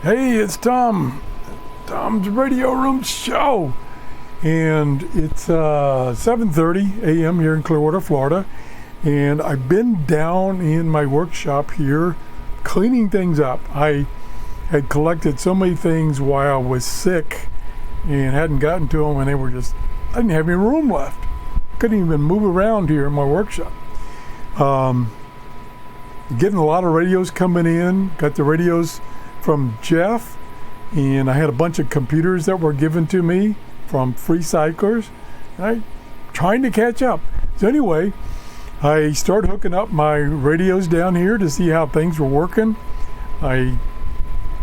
Hey, it's Tom. Tom's Radio Room Show. And it's 7:30 a.m. here in Clearwater, Florida. And I've been down in my workshop here cleaning things up. I had collected so many things while I was sick and hadn't gotten to them, and I didn't have any room left. Couldn't even move around here in my workshop. Getting a lot of radios coming in. Got the radios from Jeff, and I had a bunch of computers that were given to me from free cyclers. Right? Trying to catch up. So anyway, I started hooking up my radios down here to see how things were working. I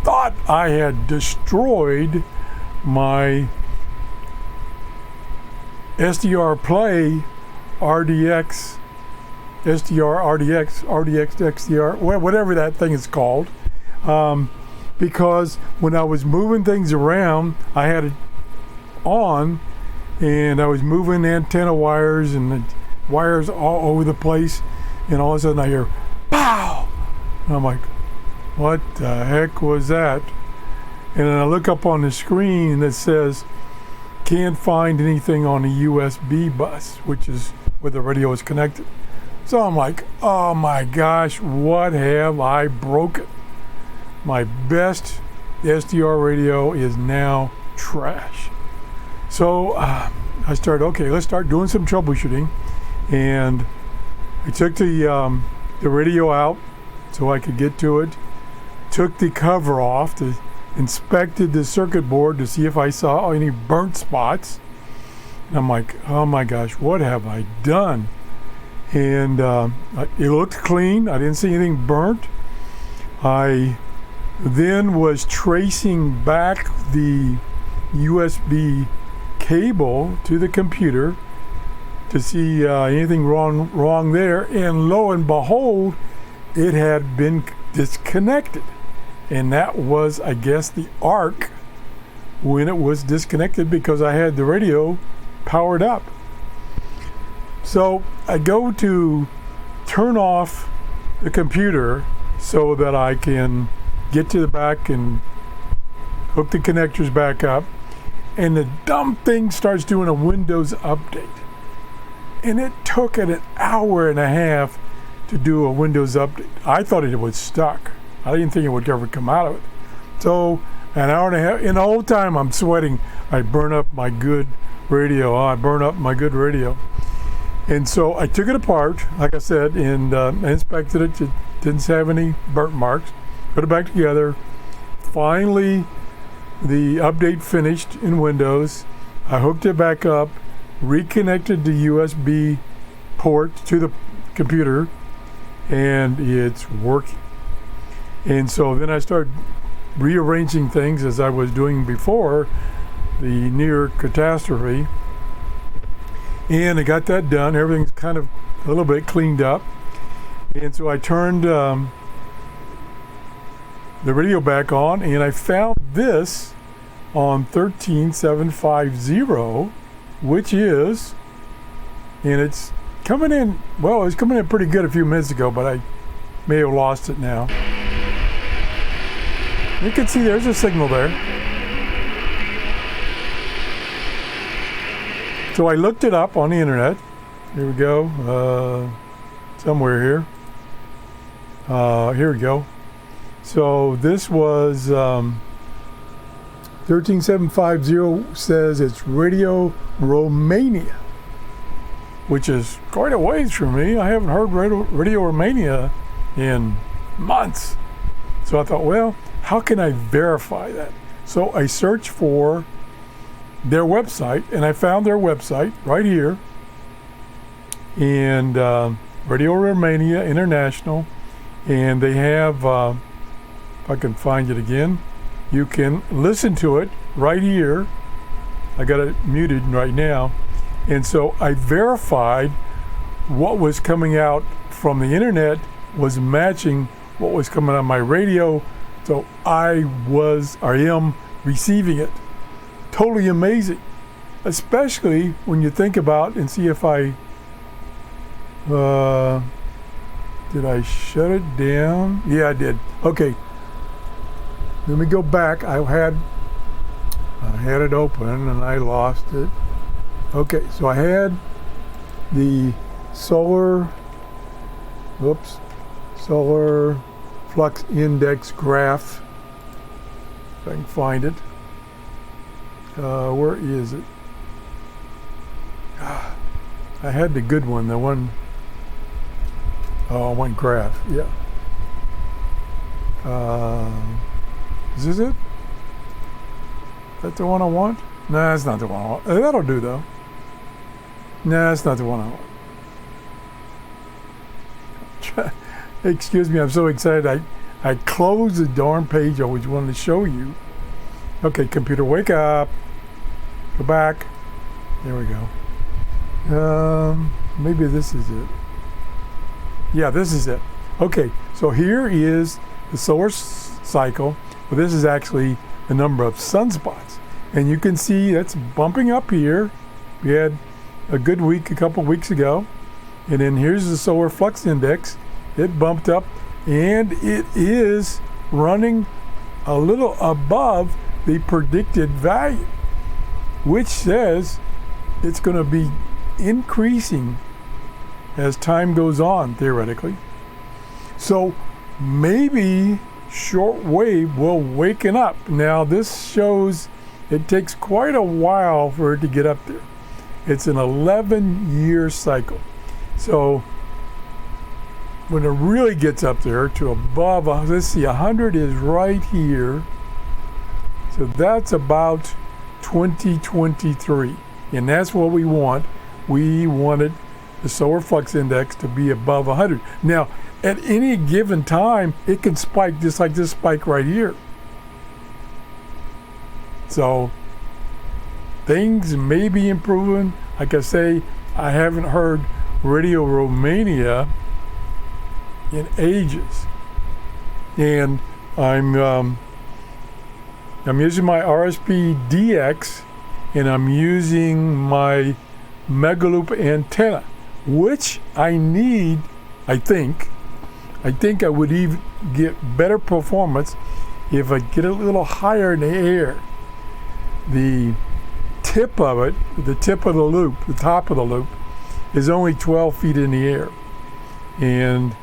thought I had destroyed my SDR Play RDX, XDR, whatever that thing is called. Because when I was moving things around, I had it on, and I was moving antenna wires and the wires all over the place, and all of a sudden I hear pow, and I'm like, what the heck was that? And then I look up on the screen that says can't find anything on the USB bus, which is where the radio is connected. So I'm like, oh my gosh, what have I broken? My best SDR radio is now trash. So I started, okay, let's start doing some troubleshooting. And I took the radio out so I could get to it, took the cover off, inspected the circuit board to see if I saw any burnt spots. And I'm like, oh my gosh, what have I done? And it looked clean. I didn't see anything burnt. I then was tracing back the USB cable to the computer to see anything wrong there, and lo and behold, it had been disconnected. And that was, I guess, the arc when it was disconnected, because I had the radio powered up. So I go to turn off the computer so that I can get to the back and hook the connectors back up, and the dumb thing starts doing a Windows update. And it took it an hour and a half to do a Windows update. I thought it was stuck. I didn't think it would ever come out of it. So an hour and a half, in the whole time I'm sweating, I burn up my good radio. And so I took it apart, like I said, and inspected it. It didn't have any burnt marks. Put it back together. Finally, the update finished in Windows. I hooked it back up, reconnected the USB port to the computer, and it's working. And so then I started rearranging things as I was doing before the near catastrophe. And I got that done. Everything's kind of a little bit cleaned up. And so I turned the radio back on, and I found this on 13750, which is, and it's coming in, well, it was coming in pretty good a few minutes ago, but I may have lost it now. You can see there's a signal there. So I looked it up on the internet. Here we go, somewhere here. Here we go. So this was 13750 says it's Radio Romania, which is quite a ways from me. I haven't heard Radio Romania in months. So I thought, well, how can I verify that? So I searched for their website, and I found their website right here. And Radio Romania International, and they have, if I can find it again, you can listen to it right here. I got it muted right now. And so I verified what was coming out from the internet was matching what was coming on my radio. So I am receiving it. Totally amazing. Especially when you think about and see if I, did I shut it down? Yeah, I did. Okay. let me go back. I had it open and I lost it. Okay, so I had the solar flux index graph. If I can find it. Where is it? I had the good one, the one graph, yeah. Is this it? That's the one I want? Nah, that's not the one I want. That'll do though. Nah, that's not the one I want. Excuse me, I'm so excited. I closed the darn page I always wanted to show you. Okay, computer, wake up. Go back. There we go. Maybe this is it. Yeah, this is it. Okay, so here is the solar cycle. Well, this is actually the number of sunspots. And you can see that's bumping up here. We had a good week a couple weeks ago. And then here's the solar flux index. It bumped up and it is running a little above the predicted value, which says it's going to be increasing as time goes on, theoretically. So maybe shortwave will waken up. Now this shows it takes quite a while for it to get up there. It's an 11-year cycle. So when it really gets up there to above, let's see, 100 is right here. So that's about 2023. And that's what we want. We wanted the solar flux index to be above 100. Now, at any given time, it can spike just like this spike right here. So things may be improving. Like I say, I haven't heard Radio Romania in ages. And I'm using my RSP DX and I'm using my Megaloop antenna, which I need, I think I would even get better performance if I get a little higher in the air. The tip of it, the tip of the loop, the top of the loop, is only 12 feet in the air. And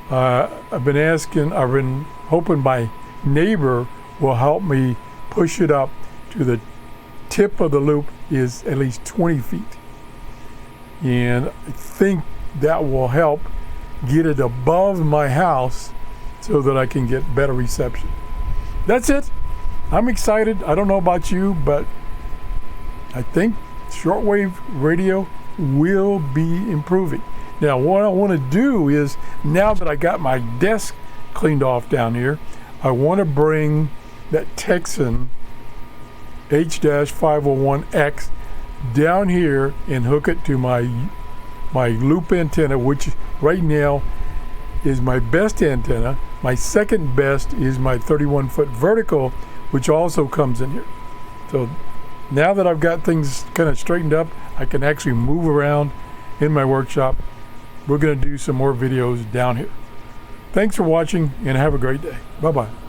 I've been hoping my neighbor will help me push it up to the tip of the loop is at least 20 feet. And I think that will help get it above my house so that I can get better reception. That's it. I'm excited. I don't know about you, but I think shortwave radio will be improving. Now, what I want to do is, now that I got my desk cleaned off down here, I want to bring that Texan H-501X down here and hook it to my loop antenna, which right now is my best antenna. My second best is my 31-foot vertical, which also comes in here. So now that I've got things kind of straightened up, I can actually move around in my workshop. We're going to do some more videos down here. Thanks for watching and have a great day. Bye-bye.